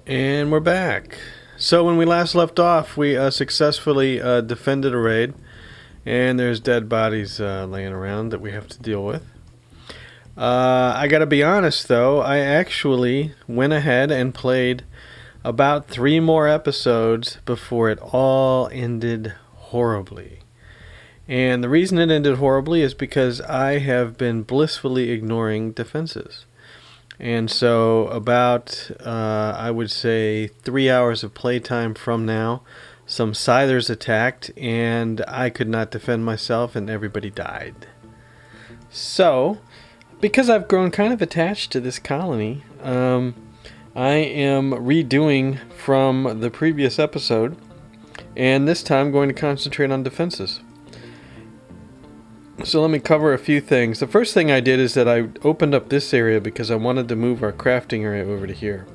And we're back. So when we last left off, we successfully defended a raid, and there's dead bodies laying around that we have to deal with. I gotta be honest though, I actually went ahead and played about 3 more episodes before it all ended horribly. And the reason it ended horribly is because I have been blissfully ignoring defenses. And so about, I would say, 3 hours of playtime from now, some Scythers attacked, and I could not defend myself, and everybody died. So, because I've grown kind of attached to this colony, I am redoing from the previous episode, and this time going to concentrate on defenses. So let me cover a few things. The first thing I did is that I opened up this area because I wanted to move our crafting area over to here.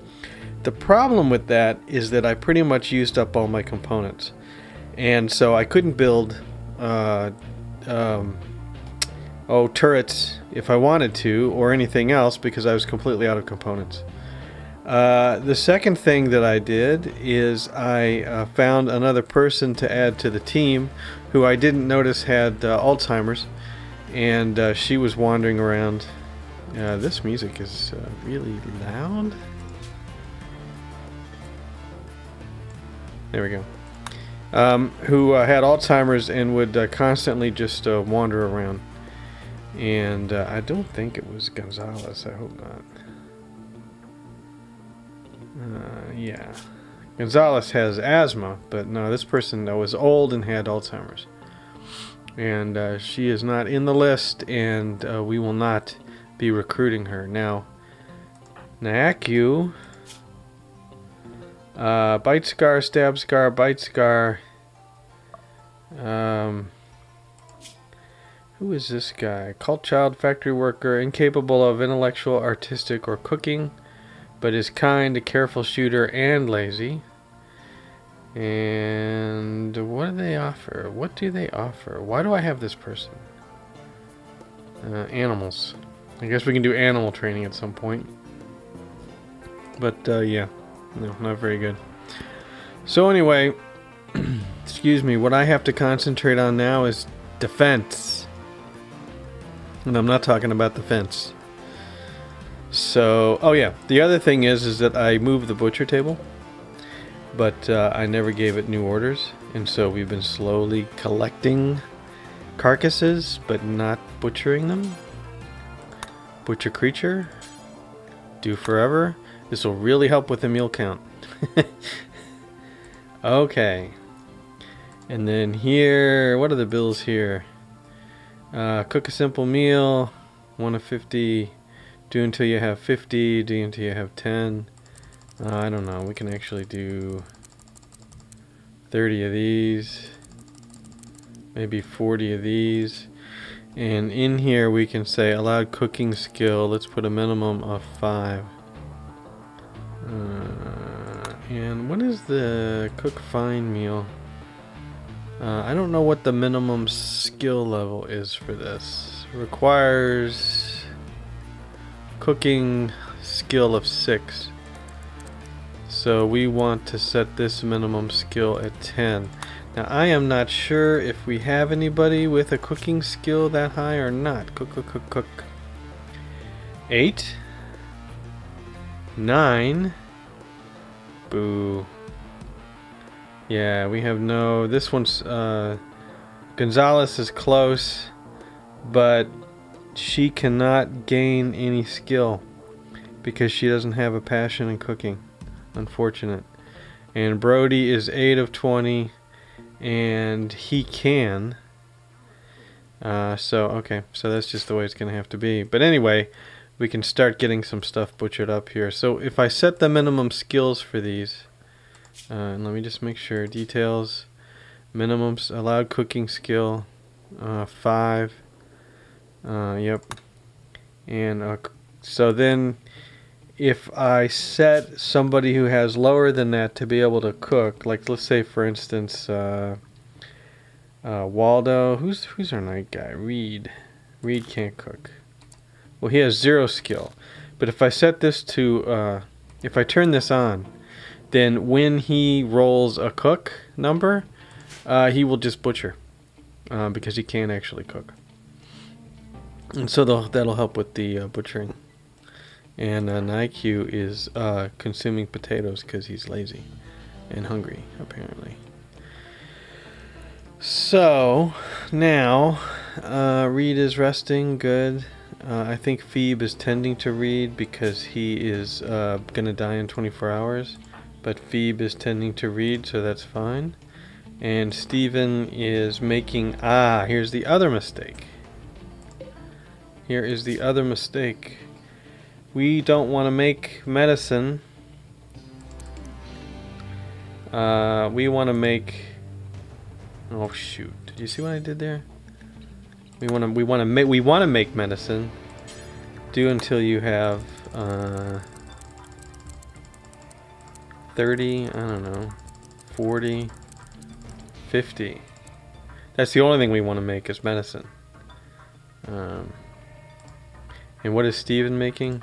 The problem with that is that I pretty much used up all my components. And so I couldn't build turrets if I wanted to, or anything else, because I was completely out of components. The second thing that I did is I found another person to add to the team who I didn't notice had Alzheimer's, and she was wandering around. This music is really loud. There we go. Who had Alzheimer's and would constantly just wander around. And I don't think it was Gonzalez. I hope not. Yeah. Gonzalez has asthma, but no, this person was old and had Alzheimer's. And she is not in the list, and we will not be recruiting her. Now, Nyaku, Bite Scar, Stab Scar, Bite Scar. Who is this guy? Cult child, factory worker, incapable of intellectual, artistic, or cooking, but is kind, a careful shooter, and lazy. And what do they offer? What do they offer? Why do I have this person? Animals. I guess we can do animal training at some point. But yeah, no, not very good. So anyway, excuse me, what I have to concentrate on now is defense. And I'm not talking about the fence. So, oh yeah, the other thing is that I moved the butcher table, but I never gave it new orders, and so we've been slowly collecting carcasses, but not butchering them. Butcher creature, do forever. This will really help with the meal count. Okay, and then here, what are the bills here? Cook a simple meal, 1 of 50. Do until you have 50, do until you have 10. I don't know, we can actually do 30 of these, maybe 40 of these. And in here we can say allowed cooking skill, let's put a minimum of 5. And what is the cook fine meal? I don't know what the minimum skill level is for this. Requires cooking skill of 6. So we want to set this minimum skill at 10. Now I am not sure if we have anybody with a cooking skill that high or not. Cook. 8. 9. Boo. Yeah, we have no... This one's... Gonzalez is close, but she cannot gain any skill because she doesn't have a passion in cooking. Unfortunate. And Brody is 8 of 20, and he can. Okay, so that's just the way it's going to have to be. But anyway, we can start getting some stuff butchered up here. So if I set the minimum skills for these, and let me just make sure. Details, minimums, allowed cooking skill, 5. Yep. And so then if I set somebody who has lower than that to be able to cook, like let's say for instance Waldo, who's our night guy? Reed can't cook. Well, he has 0 skill. But if I set this to if I turn this on, then when he rolls a cook number, he will just butcher, because he can't actually cook. And so that'll help with the butchering. And IQ is consuming potatoes because he's lazy and hungry, apparently. So now Reed is resting, good. I think Phoebe is tending to Reed because he is gonna die in 24 hours, but Phoebe is tending to Reed, so that's fine. And Stephen is making, here's the other mistake. Here is the other mistake. We don't want to make medicine. We want to make, oh shoot, did you see what I did there? We want to make medicine. Do until you have 30, I don't know, 40, 50. That's the only thing we want to make is medicine. And what is Steven making?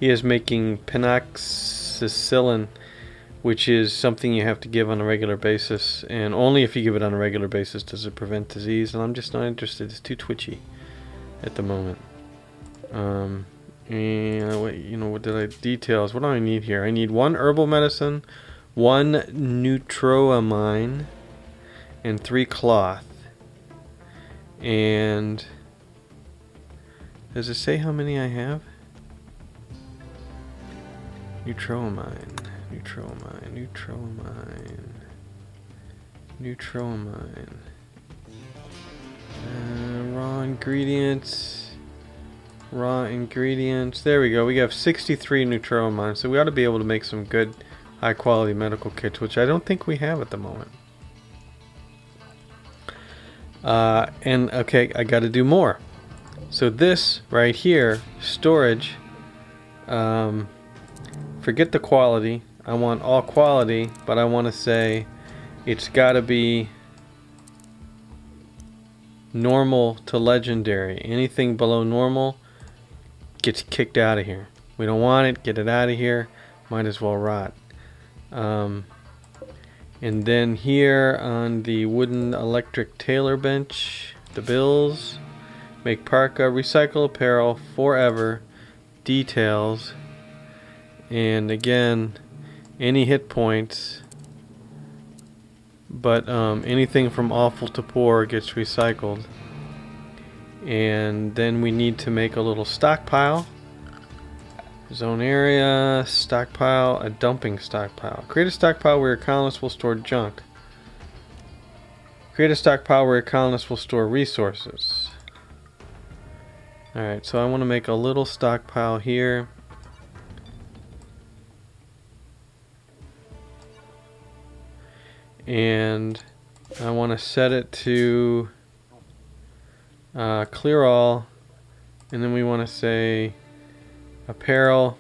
He is making penoxycyllin, which is something you have to give on a regular basis, and only if you give it on a regular basis does it prevent disease, and I'm just not interested. It's too twitchy at the moment. And what did I details? What do I need here? I need 1 herbal medicine, 1 neutroamine, and 3 cloth. And does it say how many I have? Neutroamine. Raw ingredients. There we go. We have 63 neutroamine, so we ought to be able to make some good, high quality medical kits, which I don't think we have at the moment. And okay, I got to do more. So this right here, storage, forget the quality. I want all quality, but I want to say it's got to be normal to legendary. Anything below normal gets kicked out of here. We don't want it. Get it out of here. Might as well rot. And then here on the wooden electric tailor bench, the bills. Make parka, recycle apparel, forever, details, and again, any hit points, but anything from awful to poor gets recycled. And then we need to make a little stockpile. Zone area, stockpile, a dumping stockpile. Create a stockpile where your colonists will store junk. Create a stockpile where your colonists will store resources. Alright, so I want to make a little stockpile here. And I want to set it to clear all. And then we want to say apparel.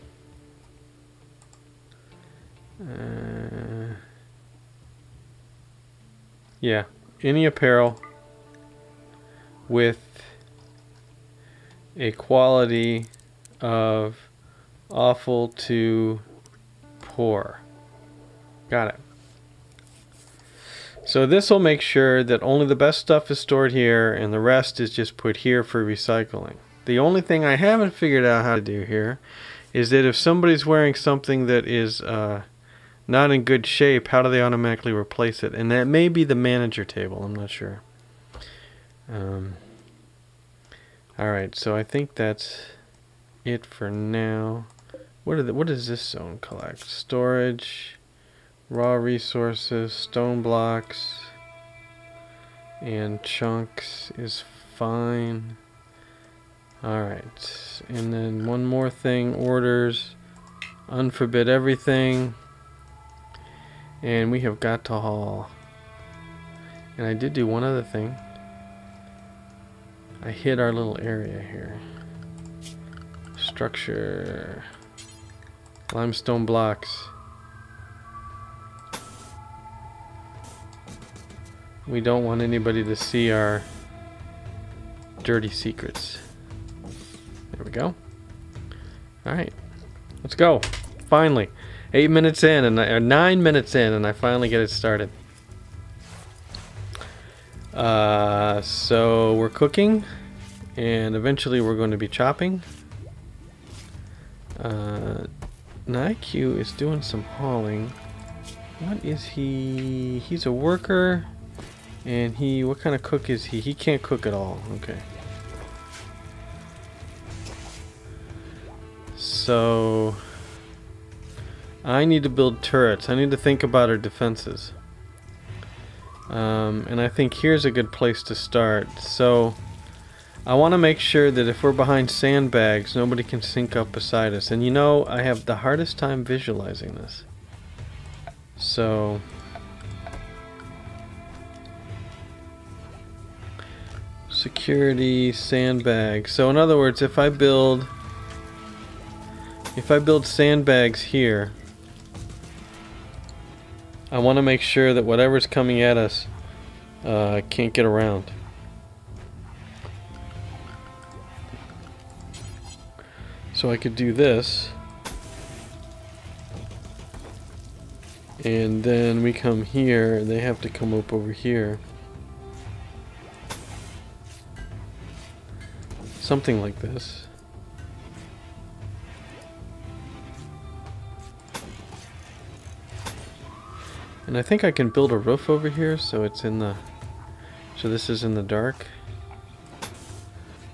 Yeah, any apparel with a quality of awful to poor. Got it. So this will make sure that only the best stuff is stored here and the rest is just put here for recycling. The only thing I haven't figured out how to do here is that if somebody's wearing something that is not in good shape, how do they automatically replace it? And that may be the manager table, I'm not sure. Alright, so I think that's it for now. What does this zone collect? Storage, raw resources, stone blocks, and chunks is fine. Alright, and then one more thing, orders, unforbid everything, and we have got to haul. And I did do one other thing. I hit our little area here. Structure, limestone blocks. We don't want anybody to see our dirty secrets. There we go. Alright, let's go. Finally. 8 minutes in, or 9 minutes in, and I finally get it started. So we're cooking, and eventually we're going to be chopping. Nike is doing some hauling. What is he? He's a worker, and what kind of cook is he? He can't cook at all. Okay. So I need to build turrets. I need to think about our defenses. And I think here's a good place to start. So I want to make sure that if we're behind sandbags, nobody can sink up beside us. And you know, I have the hardest time visualizing this. So security, sandbags. So in other words, if I build sandbags here, I want to make sure that whatever's coming at us can't get around. So I could do this, and then we come here, and they have to come up over here. Something like this. And I think I can build a roof over here, so it's in the, so this is in the dark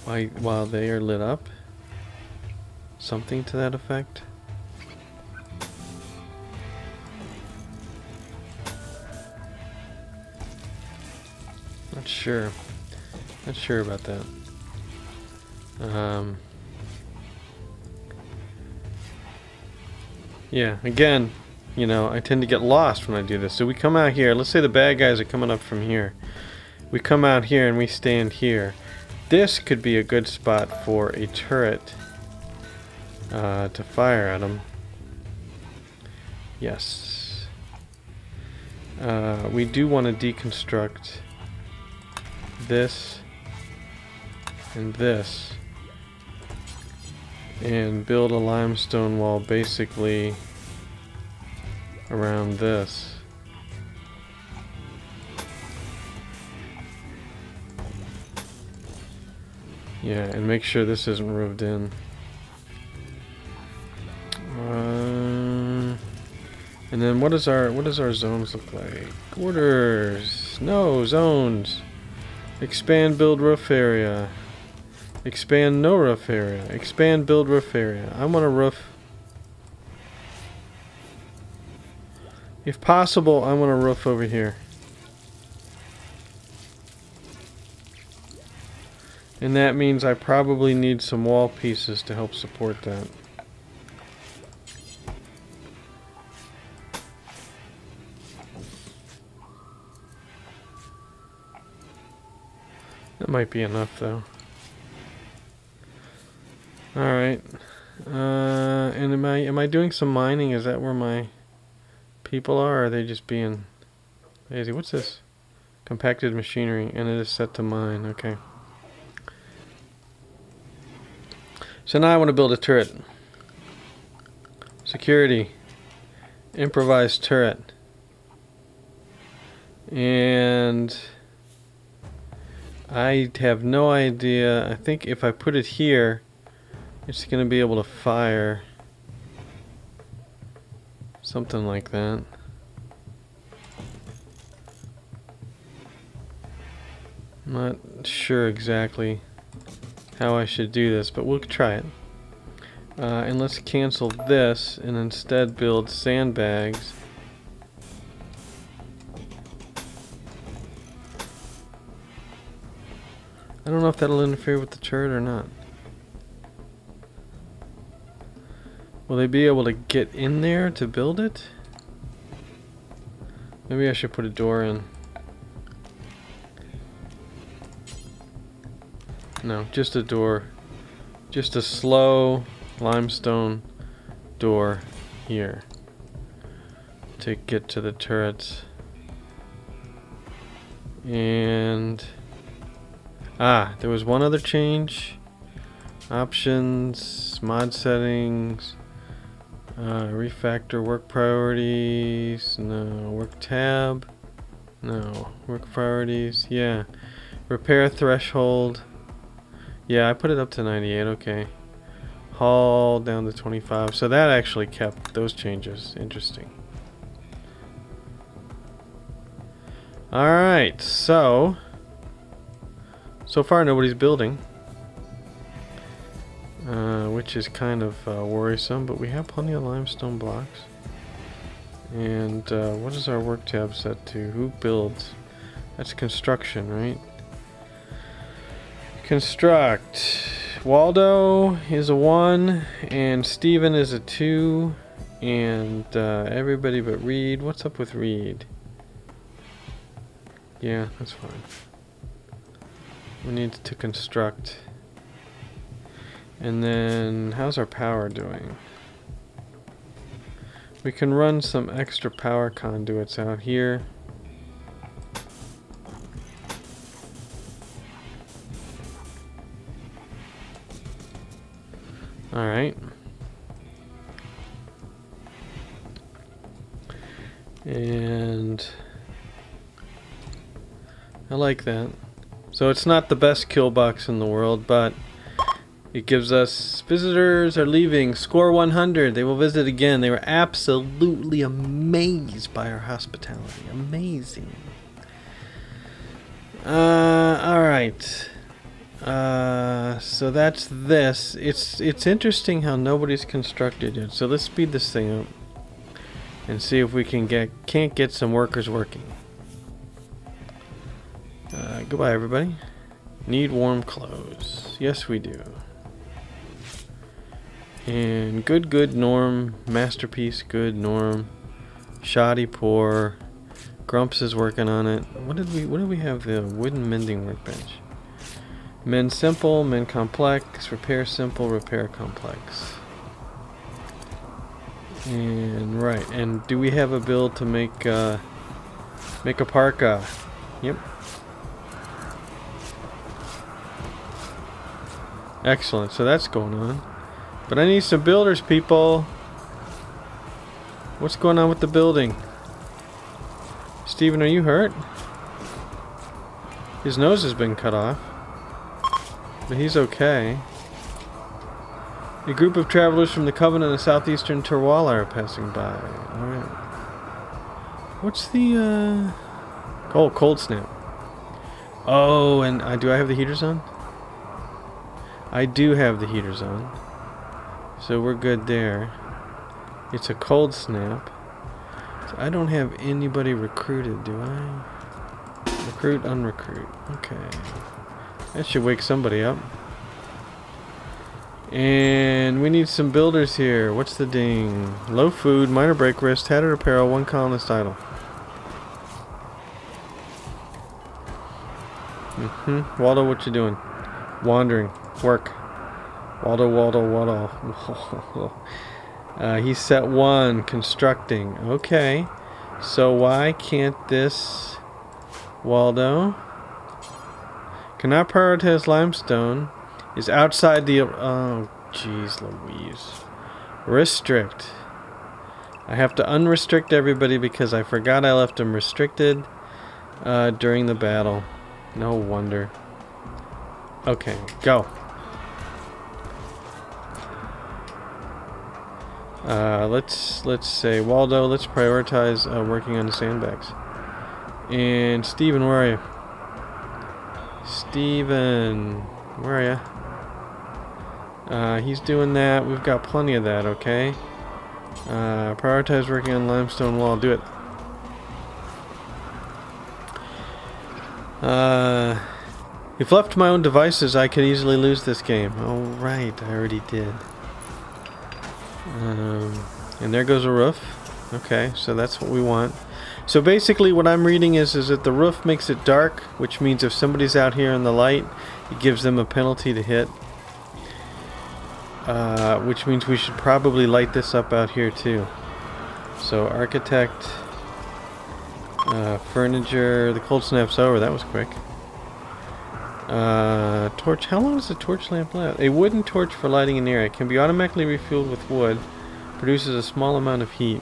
while they are lit up. Something to that effect. Not sure. Not sure about that. Yeah, again, you know, I tend to get lost when I do this. So we come out here. Let's say the bad guys are coming up from here. We come out here and we stand here. This could be a good spot for a turret to fire at them. Yes. We do want to deconstruct this and this and build a limestone wall basically around this. Yeah, and make sure this isn't roofed in. And then what does our zones look like? Orders. No, zones. Expand build roof area. Expand no roof area. Expand build roof area. I want a roof. If possible, I want a roof over here. And that means I probably need some wall pieces to help support that. That might be enough though. Alright. And am I doing some mining? Is that where my people are? Or are they just being lazy? What's this? Compacted machinery, and it is set to mine. Okay. So now I want to build a turret. Security. Improvised turret. And I have no idea. I think if I put it here, it's going to be able to fire something like that. I'm not sure exactly how I should do this, but we'll try it. And let's cancel this and instead build sandbags. I don't know if that'll interfere with the turret or not. Will they be able to get in there to build it? Maybe I should put a door in. No, just a door. Just a slow limestone door here to get to the turrets. And there was one other change. Options, mod settings, Refactor work priorities. No. Work tab. No. Work priorities. Yeah. Repair threshold. Yeah, I put it up to 98. Okay. Haul down to 25. So that actually kept those changes. Interesting. Alright, so far nobody's building, which is kind of worrisome, but we have plenty of limestone blocks. And what is our work tab set to? Who builds? That's construction, right? Construct. Waldo is a 1, and Steven is a 2, and everybody but Reed. What's up with Reed? Yeah, that's fine. We need to construct. And then, how's our power doing? We can run some extra power conduits out here. Alright. And I like that. So it's not the best kill box in the world, but it gives us visitors are leaving. Score 100. They will visit again. They were absolutely amazed by our hospitality. Amazing. Alright. So that's this. It's interesting how nobody's constructed yet. So let's speed this thing up and see if we can't get some workers working. Goodbye, everybody. Need warm clothes. Yes, we do. And good, Norm. Masterpiece, good, Norm. Shoddy, poor. Grumps is working on it. What did we have? The wooden mending workbench. Mend simple, mend complex, repair simple, repair complex. And right. And do we have a build to make a parka? Yep. Excellent, so that's going on. But I need some builders, people. What's going on with the building? Steven, are you hurt? His nose has been cut off. But he's okay. A group of travelers from the Covenant of Southeastern Terwala are passing by. Alright. What's the, Oh, cold snap. Oh, and do I have the heaters on? I do have the heaters on, so we're good there. It's a cold snap. So I don't have anybody recruited, do I? Recruit, unrecruit. Okay. That should wake somebody up. And we need some builders here. What's the ding? Low food, minor break risk, tattered apparel, 1 colonist idle. Waldo, what you doing? Wandering. Work. Waldo. He's set 1, constructing. Okay. So why can't this Waldo cannot prioritize limestone, is outside the oh jeez Louise. Restrict. I have to unrestrict everybody because I forgot I left them restricted during the battle. No wonder. Okay, go. Let's say Waldo, let's prioritize working on the sandbags. And Steven, where are you? Steven, where are you? He's doing that. We've got plenty of that, okay? Prioritize working on limestone wall. Do it. If left to my own devices, I could easily lose this game. Oh, right. I already did. And there goes a roof. Okay, so that's what we want. So basically what I'm reading is that the roof makes it dark, which means if somebody's out here in the light, it gives them a penalty to hit. Which means we should probably light this up out here too. So architect, furniture, the cold snap's over, that was quick. Torch, how long does the torch lamp last? A wooden torch for lighting an area can be automatically refueled with wood. Produces a small amount of heat.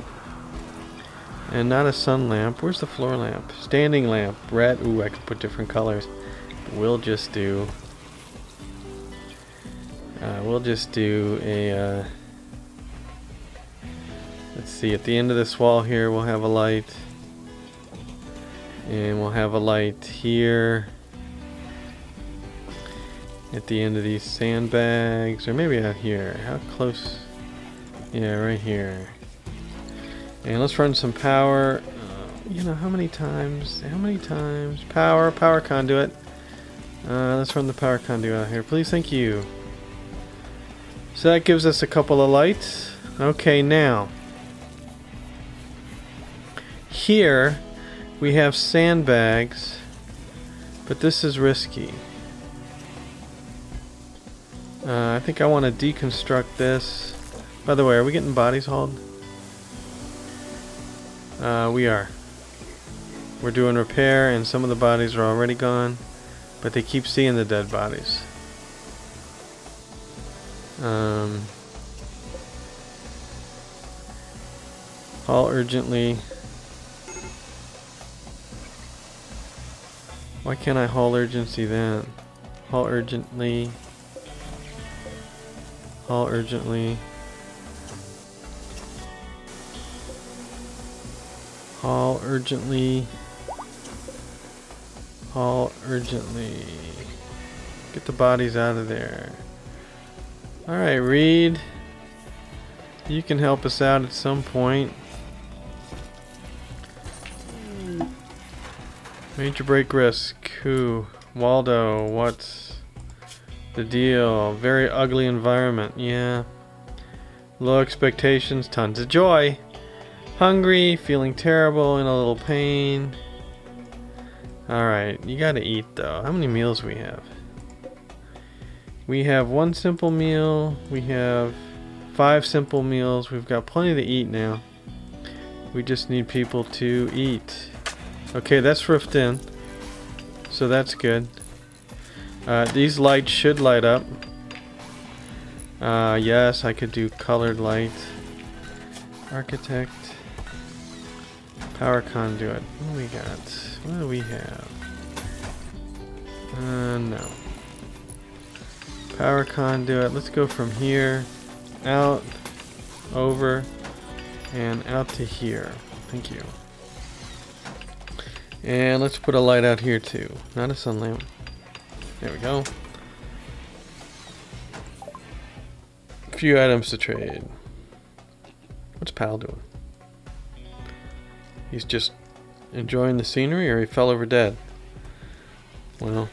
And not a sun lamp. Where's the floor lamp? Standing lamp. Red. Ooh, I could put different colors. We'll just do a let's see, at the end of this wall here we'll have a light, and we'll have a light here at the end of these sandbags, or maybe out here. How close? Yeah, right here. And let's run some power. You know, how many times? Power conduit. Let's run the power conduit out here, please. Thank you. So that gives us a couple of lights. Okay, now here we have sandbags, but this is risky. I think I want to deconstruct this. By the way, are we getting bodies hauled? We are. We're doing repair, and some of the bodies are already gone, but they keep seeing the dead bodies. Haul urgently. Why can't I haul urgency then? Haul urgently. Haul urgently. Haul urgently. Haul urgently. Get the bodies out of there. Alright, Reed. You can help us out at some point. Major break risk. Who? Waldo, what's the deal? Very ugly environment. Yeah. Low expectations, tons of joy. Hungry, feeling terrible, in a little pain. Alright, you gotta eat though. How many meals we have? We have one simple meal. We have 5 simple meals. We've got plenty to eat now. We just need people to eat. Okay, that's roofed in, so that's good. These lights should light up. Yes, I could do colored light. Architect. Power conduit. What do we got? What do we have? No. Power conduit. Let's go from here, out, over, and out to here. Thank you. And let's put a light out here too. Not a sun lamp. There we go. A few items to trade. What's Pal doing? He's just enjoying the scenery, or he fell over dead? Well.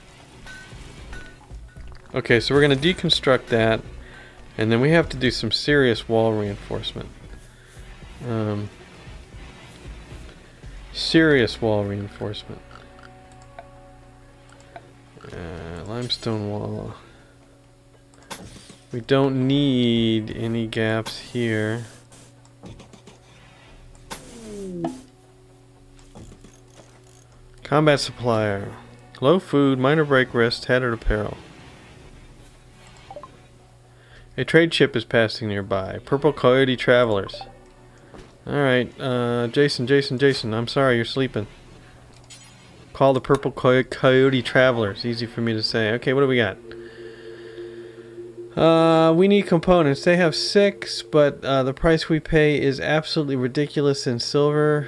Okay, so we're going to deconstruct that, and then we have to do some serious wall reinforcement. Serious wall reinforcement. Limestone wall. We don't need any gaps here. Combat supplier. Low food, minor break risk, tattered apparel. A trade ship is passing nearby. Purple Coyote Travelers. Alright, Jason, I'm sorry, you're sleeping. Call the Purple Coyote Travelers. Easy for me to say. Okay, what do we got? We need components. They have 6, but the price we pay is absolutely ridiculous in silver.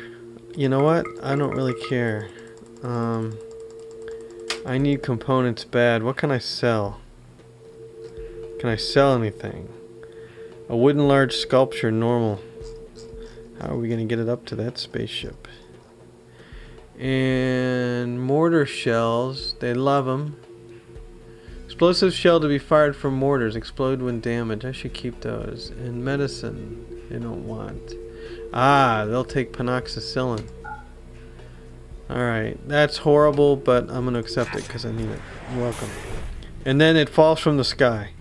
You know what? I don't really care. I need components bad. What can I sell? Can I sell anything? A wooden large sculpture, normal. How are we going to get it up to that spaceship? And mortar shells. They love them. Explosive shell to be fired from mortars. Explode when damaged. I should keep those. And medicine. They don't want. Ah, they'll take penoxycillin. Alright. That's horrible, but I'm going to accept it because I need it. You're welcome. And then it falls from the sky.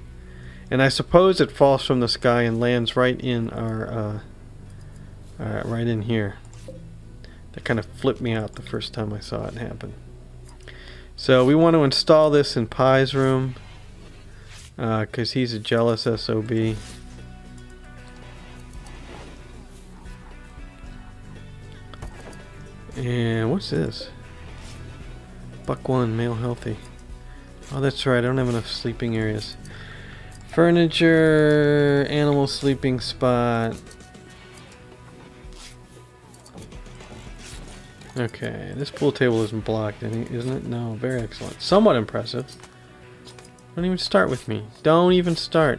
And I suppose it falls from the sky and lands right in our... right in here. That kind of flipped me out the first time I saw it happen. So we want to install this in Pi's room because he's a jealous SOB. And what's this? Buck 1, male healthy. Oh, that's right, I don't have enough sleeping areas. Furniture, animal sleeping spot. Okay, this pool table isn't blocked, isn't it? No, very excellent. Somewhat impressive. Don't even start with me. Don't even start.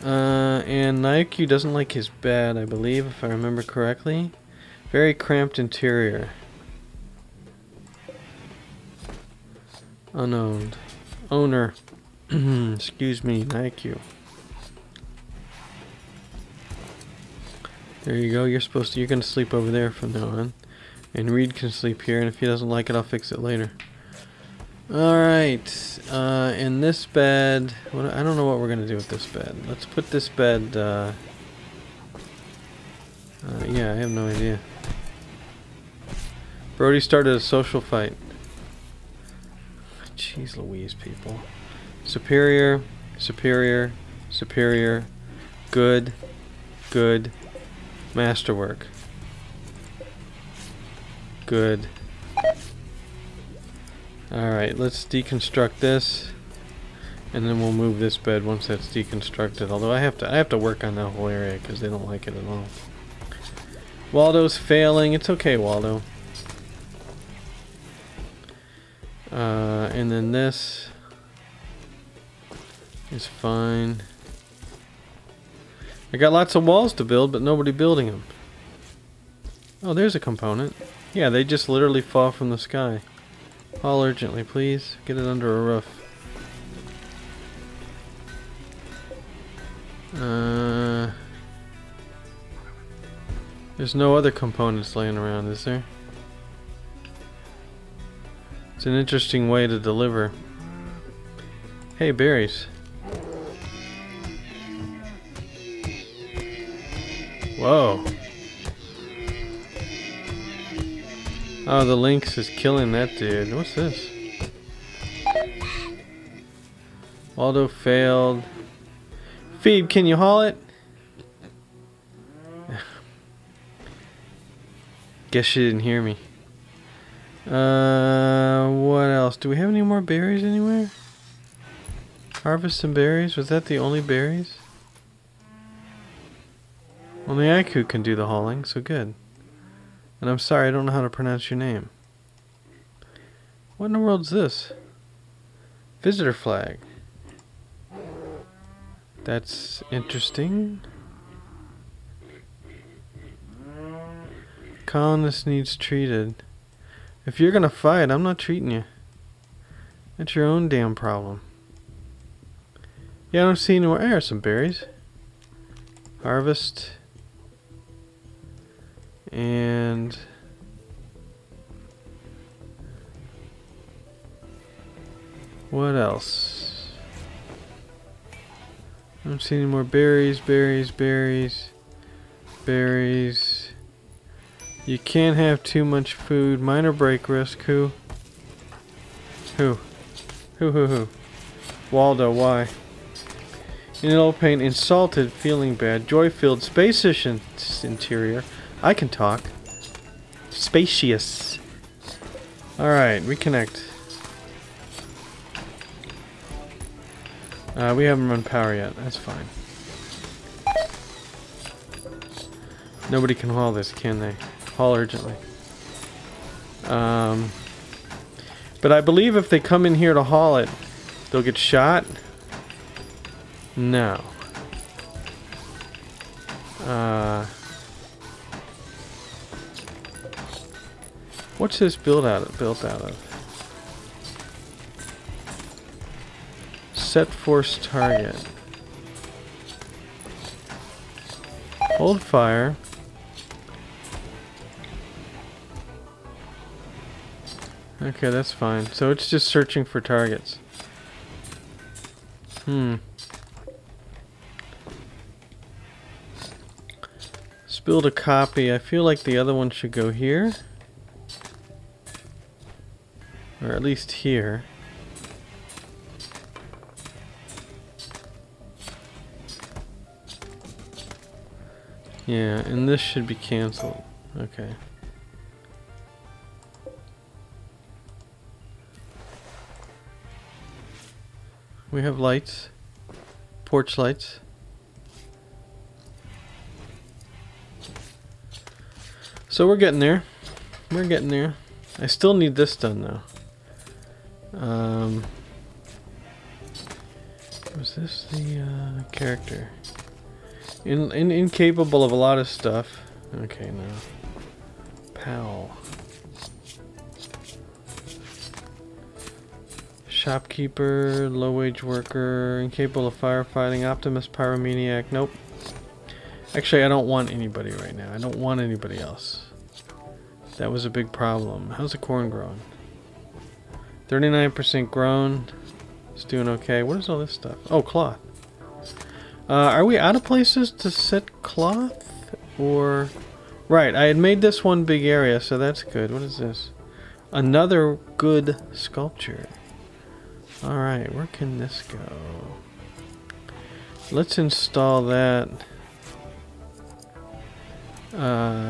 And Naiki doesn't like his bed, I believe, if I remember correctly. Very cramped interior. Unowned. Owner. Excuse me, Naiki. There you go. You're gonna sleep over there from now on. And Reed can sleep here, and if he doesn't like it, I'll fix it later. Alright, in this bed, I don't know what we're going to do with this bed. Let's put this bed, yeah, I have no idea. Brody started a social fight. Jeez Louise, people. Superior, superior, superior, good, good, masterwork. Good. Alright, let's deconstruct this, and then we'll move this bed once that's deconstructed. Although I have to work on that whole area because they don't like it at all. Waldo's failing. It's okay, Waldo. And then this is fine. I got lots of walls to build, but nobody building them. Oh, there's a component. Yeah, they just literally fall from the sky. Haul urgently, please. Get it under a roof. There's no other components laying around, is there? It's an interesting way to deliver. Hey, berries. Whoa. Oh, the lynx is killing that dude. What's this? Waldo failed. Phoebe, can you haul it? Guess she didn't hear me. What else? Do we have any more berries anywhere? Harvest some berries? Was that the only berries? Only Aiku can do the hauling, so good. And I'm sorry, I don't know how to pronounce your name. What in the world is this? Visitor flag. That's interesting. Colonist needs treated. If you're gonna fight, I'm not treating you. That's your own damn problem. Yeah, I don't see anywhere. There are some berries. Harvest. And what else? I don't see any more berries, berries, berries, berries. You can't have too much food. Minor break risk. Who? Who? Who? Waldo, why? In old pain, insulted, feeling bad, joy-filled, spacious interior. I can talk. Spacious. Alright, reconnect. We haven't run power yet. That's fine. Nobody can haul this, can they? Haul urgently. But I believe if they come in here to haul it, they'll get shot. No. What's this built out of? Set force target. Hold fire. Okay, that's fine. So it's just searching for targets. Let's build a copy. I feel like the other one should go here. Or at least here. Yeah, and this should be cancelled. Okay. We have lights. Porch lights. So we're getting there. We're getting there. I still need this done though. Was this the character? Incapable of a lot of stuff. Okay, now. Pal. Shopkeeper, low-wage worker, incapable of firefighting, optimist, pyromaniac. Nope. Actually, I don't want anybody right now. I don't want anybody else. That was a big problem. How's the corn growing? 39% grown. It's doing okay. What is all this stuff? Oh, cloth. Are we out of places to set cloth? Or... Right, I had made this one big area, so that's good. What is this? Another good sculpture. Alright, where can this go? Let's install that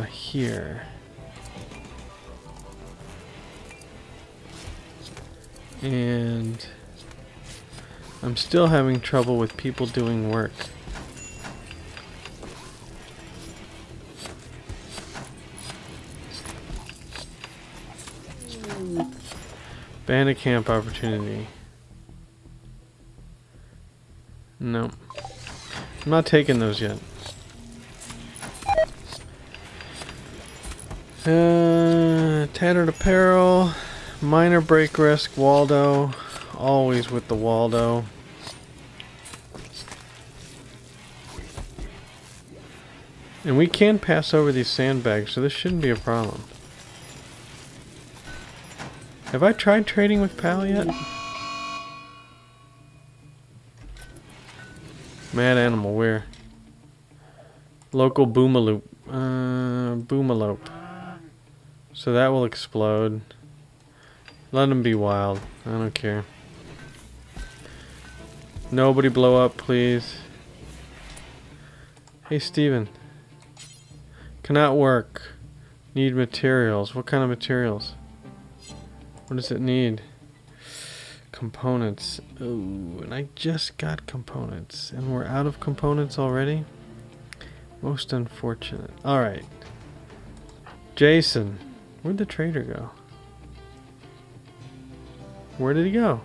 here. And I'm still having trouble with people doing work. Bandit camp opportunity. No. I'm not taking those yet. Tattered apparel. Minor break risk. Waldo. Always with the Waldo. And we can pass over these sandbags, so this shouldn't be a problem. Have I tried trading with Pal yet? Mad animal, where? Local boomaloop. Boomalope. So that will explode. Let them be wild. I don't care. Nobody blow up, please. Hey, Steven. Cannot work. Need materials. What kind of materials? What does it need? Components. Ooh, and I just got components. And we're out of components already? Most unfortunate. Alright. Jason. Where'd the trader go? Where did he go?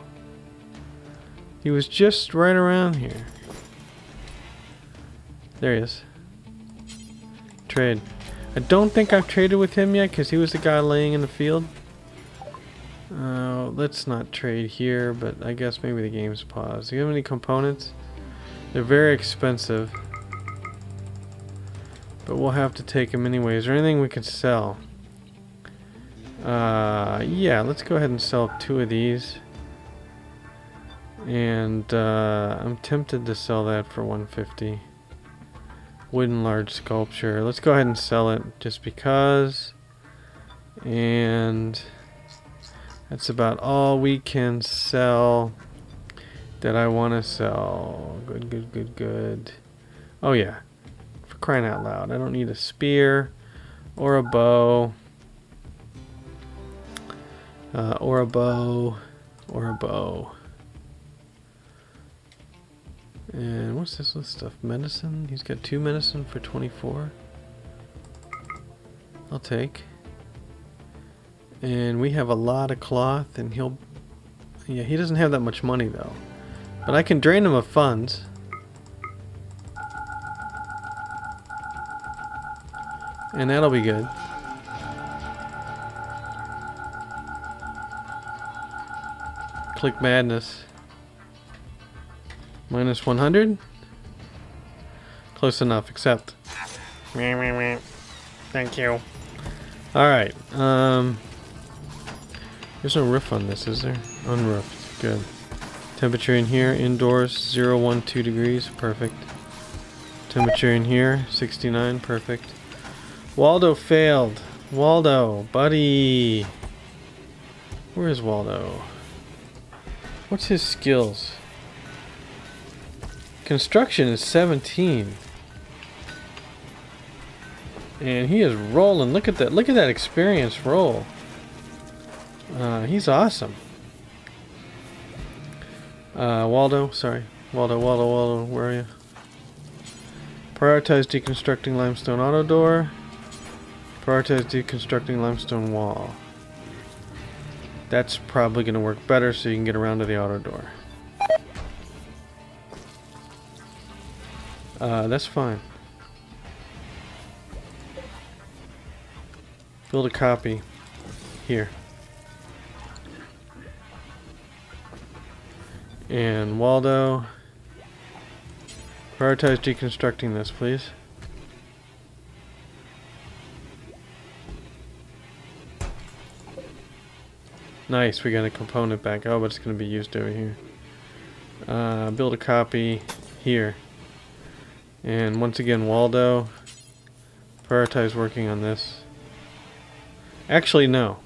He was just right around here. There he is. Trade. I don't think I've traded with him yet because he was the guy laying in the field. Let's not trade here, but I guess maybe the game's paused. Do you have any components? They're very expensive. But we'll have to take them anyway. Is there anything we could sell? Yeah, let's go ahead and sell 2 of these. And I'm tempted to sell that for 150. Wooden large sculpture. Let's go ahead and sell it just because. And that's about all we can sell that I want to sell. Good, good, good, good. Oh yeah. For crying out loud. I don't need a spear or a bow. Or a bow. Or a bow. And what's this list stuff? Medicine? He's got 2 medicine for 24. I'll take. And we have a lot of cloth, and he'll... Yeah, he doesn't have that much money, though. But I can drain him of funds. And that'll be good. Click madness. Minus 100? Close enough, accept. Thank you. Alright, there's no roof on this, is there? Unroofed, good. Temperature in here, indoors, 012 degrees, perfect. Temperature in here, 69, perfect. Waldo failed. Waldo, buddy. Where is Waldo? What's his skills? Construction is 17. And he is rolling. Look at that. Look at that experience roll. He's awesome. Waldo, sorry. Waldo, where are you? Prioritize deconstructing limestone auto door. Prioritize deconstructing limestone wall. That's probably going to work better so you can get around to the auto door. That's fine. Build a copy. Here. And Waldo, prioritize deconstructing this, please. Nice, we got a component back. Oh, but it's going to be used over here. Build a copy here. And once again, Waldo, prioritize working on this. Actually, no.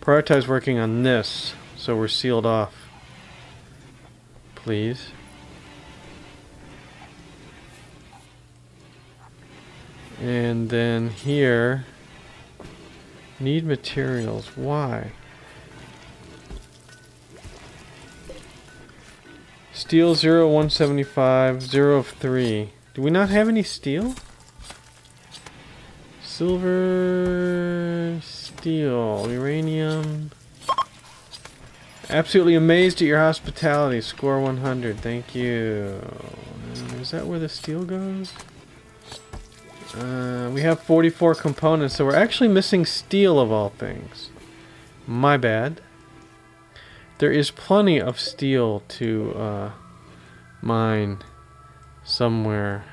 Prioritize working on this, so we're sealed off. Please. And then here, need materials. Why? Steel 0, 175, 0 of 3. Do we not have any steel? Silver, steel, uranium. Absolutely amazed at your hospitality. Score 100. Thank you. Is that where the steel goes? We have 44 components, so we're actually missing steel of all things. My bad. There is plenty of steel to mine somewhere.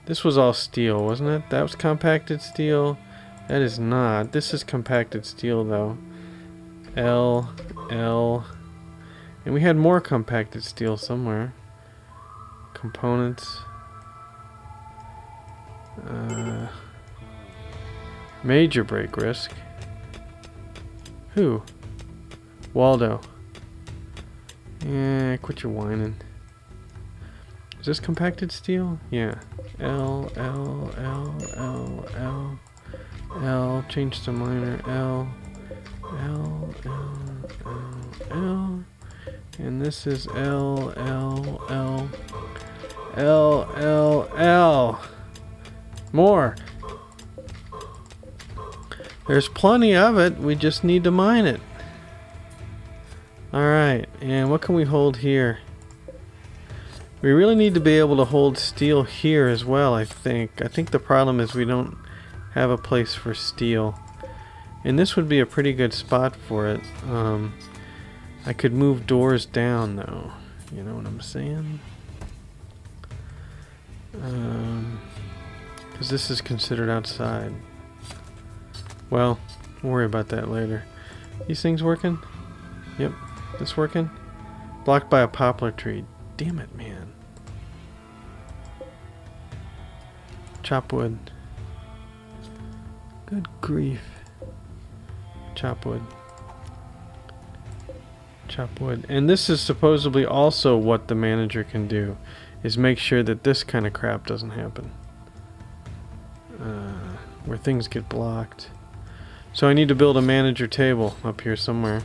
This was all steel, wasn't it? That was compacted steel. That is not. This is compacted steel, though. L. And we had more compacted steel somewhere. Components. Major break risk. Who? Waldo. Yeah, quit your whining. Is this compacted steel? Yeah. L. Change to minor. L. And this is L. More. There's plenty of it. We just need to mine it. Alright, and what can we hold here? We really need to be able to hold steel here as well, I think. I think the problem is we don't have a place for steel. And this would be a pretty good spot for it. I could move doors down though. You know what I'm saying? Because this is considered outside. Well, we'll worry about that later. These things working? Yep. This working? Blocked by a poplar tree. Damn it, man. Chop wood. Good grief. Chop wood. Chop wood. And this is supposedly also what the manager can do, is make sure that this kind of crap doesn't happen. Where things get blocked. So I need to build a manager table up here somewhere.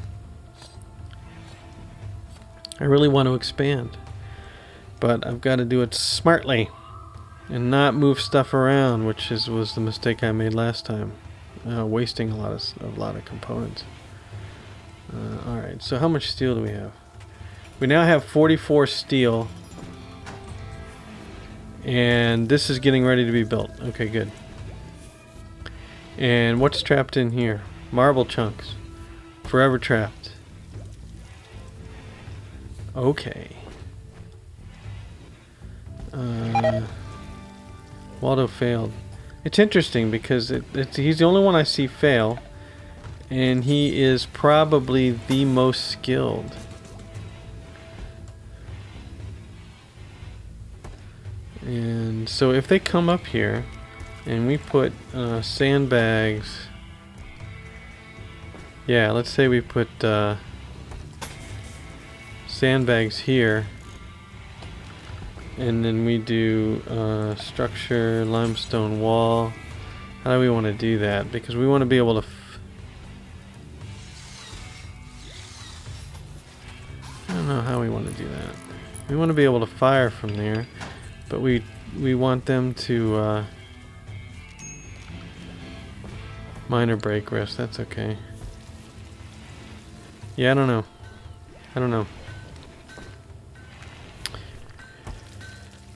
I really want to expand, but I've got to do it smartly and not move stuff around, which was the mistake I made last time, wasting a lot of components. All right, so how much steel do we have? We now have 44 steel, and this is getting ready to be built. Okay, good. And what's trapped in here? Marble chunks, forever trapped. Okay. Waldo failed. It's interesting because he's the only one I see fail, and he is probably the most skilled. And so if they come up here and we put sandbags, yeah, let's say we put sandbags here, and then we do structure, limestone wall. How do we want to do that? Because we want to be able to I don't know how we want to be able to fire from there, but we want them to minor break risk. That's okay. Yeah, I don't know. I don't know.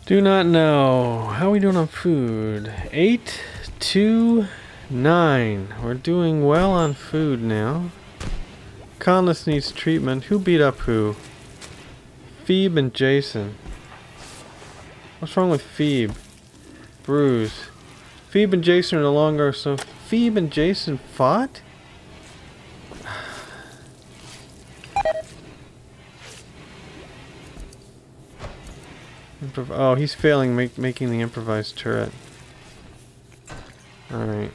Do not know. How are we doing on food? 8, 2, 9. We're doing well on food now. Colonist needs treatment. Who beat up who? Phoebe and Jason. What's wrong with Phoebe? Bruise. Phoebe and Jason are no longer so... Phoebe and Jason fought? Oh, he's failing making the improvised turret. Alright.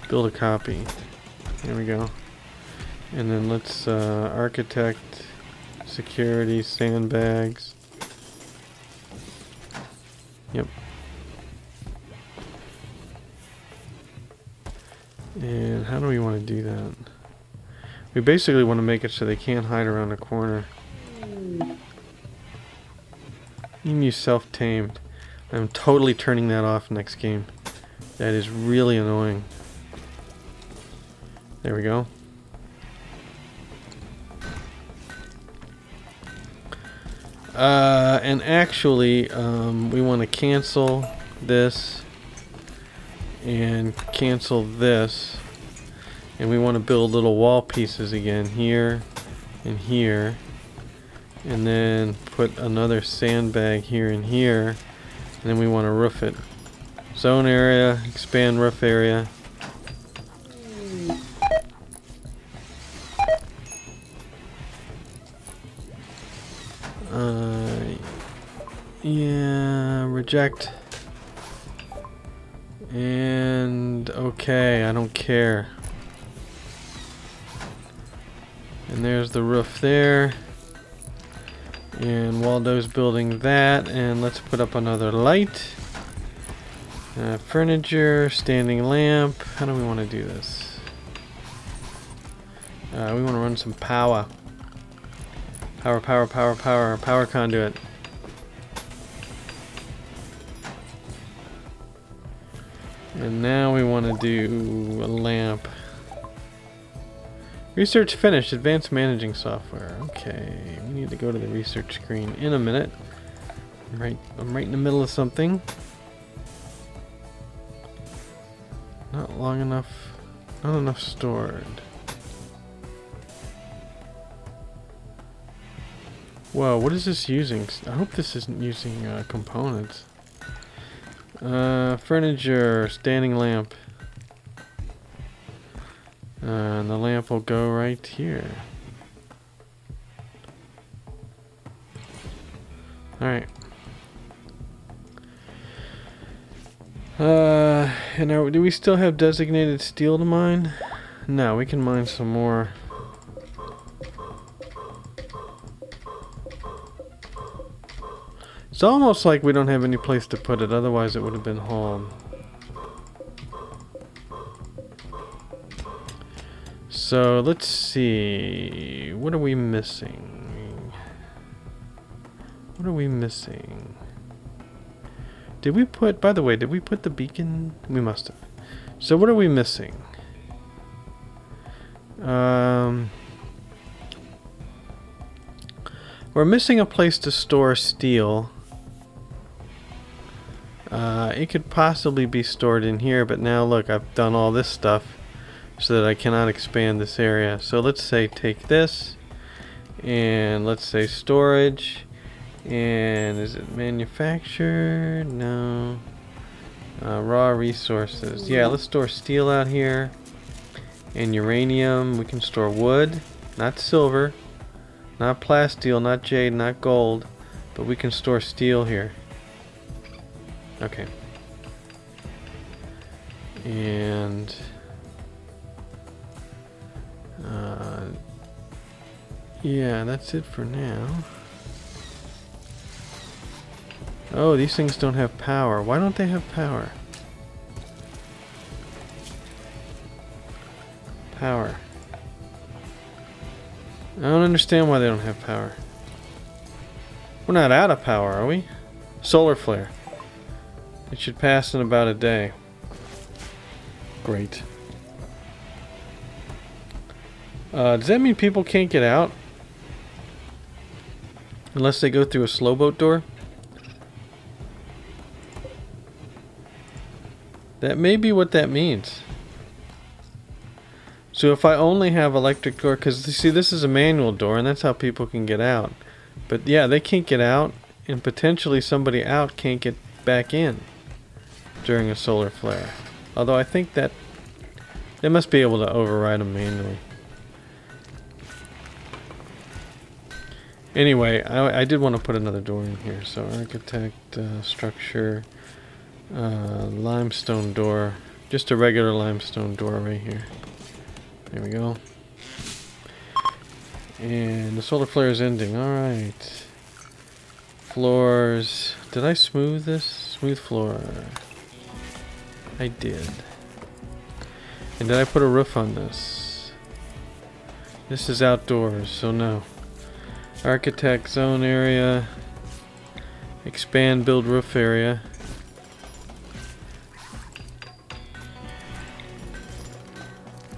Build a copy. There we go. And then let's architect, security, sandbags. Yep. And how do we want to do that? We basically want to make it so they can't hide around a corner. Emu self-tamed. I'm totally turning that off next game. That is really annoying. There we go. And actually, we want to cancel this and cancel this. And we want to build little wall pieces again here and here. And then put another sandbag here and here. And then we want to roof it. Zone area, expand roof area. Yeah, reject. And okay, I don't care. And there's the roof there. And Waldo's building that. And let's put up another light. Furniture, standing lamp. How do we want to do this? We want to run some power. Power conduit. And now we want to do a lamp. Research finished. Advanced managing software. Okay, we need to go to the research screen in a minute. I'm right in the middle of something. Not long enough. Not enough stored. Whoa, what is this using? I hope this isn't using components. Furniture, standing lamp. And the lamp will go right here. Alright. And do we still have designated steel to mine? No, we can mine some more. It's almost like we don't have any place to put it, otherwise it would have been hauled. So let's see, what are we missing? What are we missing? Did we put, by the way, did we put the beacon? We must have. So what are we missing? We're missing a place to store steel. It could possibly be stored in here, but now look, I've done all this stuff so that I cannot expand this area. So let's say take this, and let's say storage, and is it manufactured? No. Raw resources. Yeah, let's store steel out here, and uranium. We can store wood, not silver, not plasteel, not jade, not gold, but we can store steel here. Okay. And yeah, that's it for now. Oh, these things don't have power. Why don't they have power? Power. I don't understand why they don't have power. We're not out of power, are we? Solar flare. It should pass in about a day. Great. Does that mean people can't get out? Unless they go through a slow boat door? That may be what that means. So if I only have electric door, because you see this is a manual door and that's how people can get out. But yeah, they can't get out, and potentially somebody out can't get back in during a solar flare. Although I think that they must be able to override them manually. Anyway, I did want to put another door in here. So architect, structure, limestone door. Just a regular limestone door right here. There we go. And the solar flare is ending. Alright. Floors. Did I smooth this? Smooth floor. I did. And did I put a roof on this? This is outdoors, so no. Architect zone area. Expand build roof area.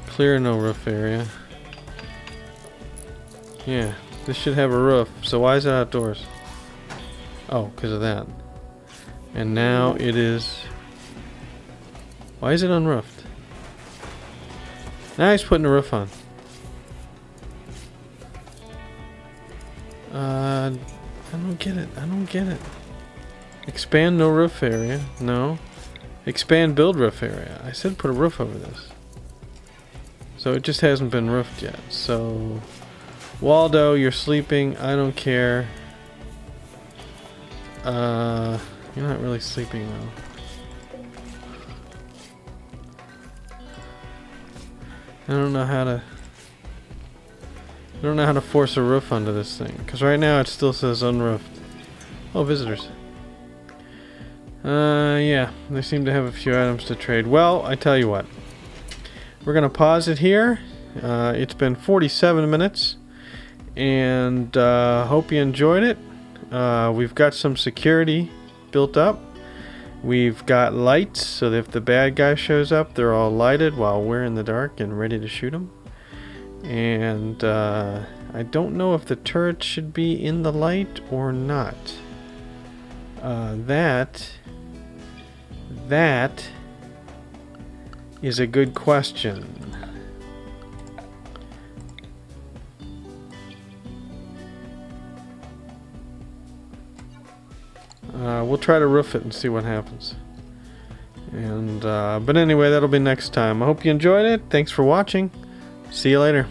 Clear no roof area. Yeah, this should have a roof. So why is it outdoors? Oh, because of that. And now it is... Why is it unroofed? Now he's putting a roof on. I don't get it. I don't get it. Expand no roof area. No. Expand build roof area. I said put a roof over this. So it just hasn't been roofed yet. So Waldo, you're sleeping. I don't care. You're not really sleeping though. I don't know how to force a roof onto this thing, because right now it still says unroofed. Oh, visitors. Yeah, they seem to have a few items to trade. Well, I tell you what. We're gonna pause it here. It's been 47 minutes, and hope you enjoyed it. We've got some security built up. We've got lights, so that if the bad guy shows up, they're all lighted while we're in the dark and ready to shoot him. And I don't know if the turret should be in the light or not. That is a good question. We'll try to roof it and see what happens. And but anyway, that'll be next time. I hope you enjoyed it. Thanks for watching. See you later.